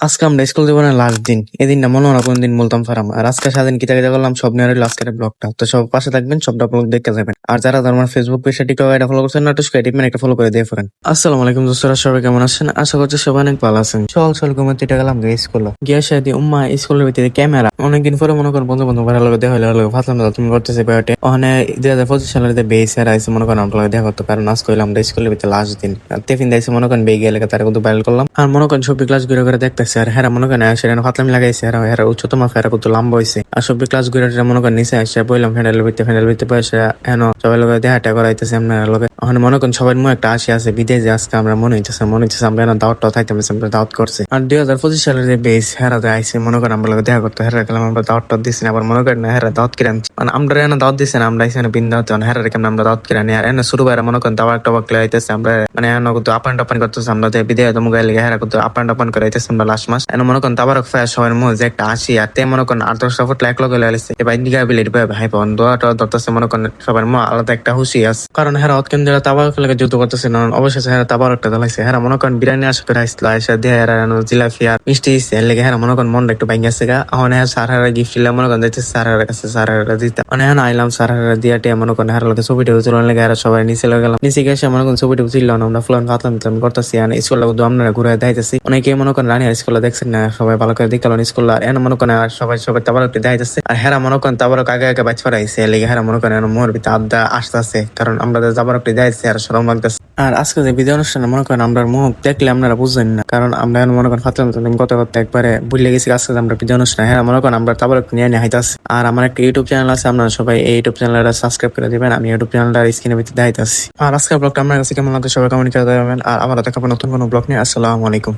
আজকে আমরা স্কুল জীবনের লাস্ট দিন। এদিন না মনে হয় না কোনদিন বলতাম পারাম। আর আজকে সারাদিন কিতা কিতা করলাম সব নিয়ে রইলো আজকের ব্লগটা। তো সব পাশে থাকবেন, সবটা ব্লগ দেখতে যাবেন। আর যারা আমার ফেসবুক পেজ টিকটক এটা ফলো করছেন না, টিপমেন একটা ফলো করে দিয়ে ফেরেন। আসসালামু আলাইকুম দোস্তরা, সবাই কেমন আছেন? আশা করছি সবাই অনেক ভালো আছেন। চল ঘুমাতে গেলাম স্কুল গিয়ে সাথে উম্মা স্কুলের ভিতরে ক্যামেরা অনেকদিন পরে মনে করেন বন্ধু বান্ধব ভালো দেখা হলো ভাবলাম না তুমি করতেছে বয়টে ওখানে 2025 সালের যে বেস এর আইসে মনে করেন আমরা দেখা করতে, কারণ আজ করলাম স্কুলের ভিতরে লাস্ট দিন। টিফিন দিয়েছে মনে করেন বেগে এলাকা তারা কিন্তু ভাইরাল করলাম। আর মনে করেন সবই ক্লাস ঘুরে ঘুরে দেখতেছে। আর হ্যাঁ মনে করেন সেখানে ফাতলামি লাগাইছে। আর উচ্চতম ফেরা কত লম্বা হয়েছে। আর সবই ক্লাস ঘুরে মনে করেন নিচে আসছে বললাম ফ্যান্ডেল ভিতরে বসে হেন সবাই লোক দেখাটা করাইতেছে আপনার লোকে। ওখানে মনে করেন সবার মুখ একটা আসি আছে বিদেশে আজকে আমরা মনে হইতেছে আমরা এনে দাওয়াতটাও থাকতে আমরা দাওয়াত করছি। আর 2025 সালের যে বেস হেরাতে আইসে মনে করেন আমরা লোকে দেখা করতে হেরা গেলাম, আমরা দাওয়াতটা দিচ্ছি না। আবার মনে করেন হেরা দাওয়াত কিনে আনছি, মানে আমরা এনে দাওয়াত দিচ্ছি না, আমরা এখানে বিন দাওয়াত হেরা কেমন আমরা দাওয়াত কিনে আনি। আর এনে শুরু করে মনে করেন দাওয়াত টবাক লাইতেছে আমরা, মানে এনে কিন্তু আপান টাপান করতেছে আমরা বিদেয় তো মোবাইল লেগে হেরা কিন্তু আপান টাপান করাইতেছে আমরা লাস্ট মাস। এনে মনে করেন তাবারক ফায়ার সবার মুখ যে একটা আসি আর তে মনে করেন 8-10টা ফুট লাইক লগে লাইছে এবার দিকে বিলেট ভাই পান দোয়াটা ধরতেছে মনে করেন সবার মুখ আলাদা একটা হুশি আছে। কারণ হেরা অত কেন্দ্র তাবারক লাগে যুদ্ধ করতেছে না, অবশেষে হেরা তাবারকটা জ্বালাইছে। হেরা মনে করেন বিরিয়ানি আসা করে আসছিল এসে দিয়ে হেরা জিলাপি আর মিষ্টি এর লেগে হেরা মনে করেন মনটা একটু ভাঙ্গি আছে গা। এখন হ্যাঁ স্যার হারা গিফট দিলে মনে করেন যাইতে স্যার হারের কাছে স্যার হারা দিতে মানে হ্যাঁ আইলাম স্যার হারা দিয়া টিয়া মনে করেন হেরা লোকে ছবিটা উচলন লেগে হেরা সবাই নিচে লগে গেলাম। নিচে গেছে মনে করেন ছবিটা উচিল না, আমরা ফুলান ফাতলাম করতেছি। আর স্কুলটা কিন্তু আপনারা ঘুরে দেখাইতেছি। অনেকে মনে করেন রানী স্কুলে দেখছেন না, সবাই ভালো করে দেখলাম স্কুল। আর এনে মনে করেন আর সবাই তাবারকটি দেখাইতেছে। আর হেরা মনে করেন তাবারক আগে বাইচ পড়াইছে লেগে হেরা মনে করেন মোর ভিতরে আড্ডা আসতেছে, কারণ আমরা তাবারকটি দেখাইছি আর সরম লাগতেছে। আর আজকে যে বিদায় অনুষ্ঠানে মনে করেন আমরা মুখ দেখলে আপনারা বুঝবেন না, কারণ আমরা মনে করেন ফাতলাম কথা করতে একবারে ভুলে গেছি আজকে আমরা বিদায় অনুষ্ঠানে। হ্যাঁ মনে করেন আমরা তাবারক নিয়ে হাইতাছি। আর আমার একটা ইউটিউব চ্যানেল আছে, আপনারা সবাই এই ইউটিউব চ্যানেলটা সাবস্ক্রাইব করে দিবেন। আমি ইউটিউব চ্যানেলটা স্ক্রিনের ভিতরে দেখাইতাছি। আর আজকের ব্লগটা আপনার কাছে কেমন লাগবে সবাই কমেন্ট করে দেবেন। আর আবার দেখাবো নতুন কোনো ব্লগ নিয়ে। আসসালামু আলাইকুম।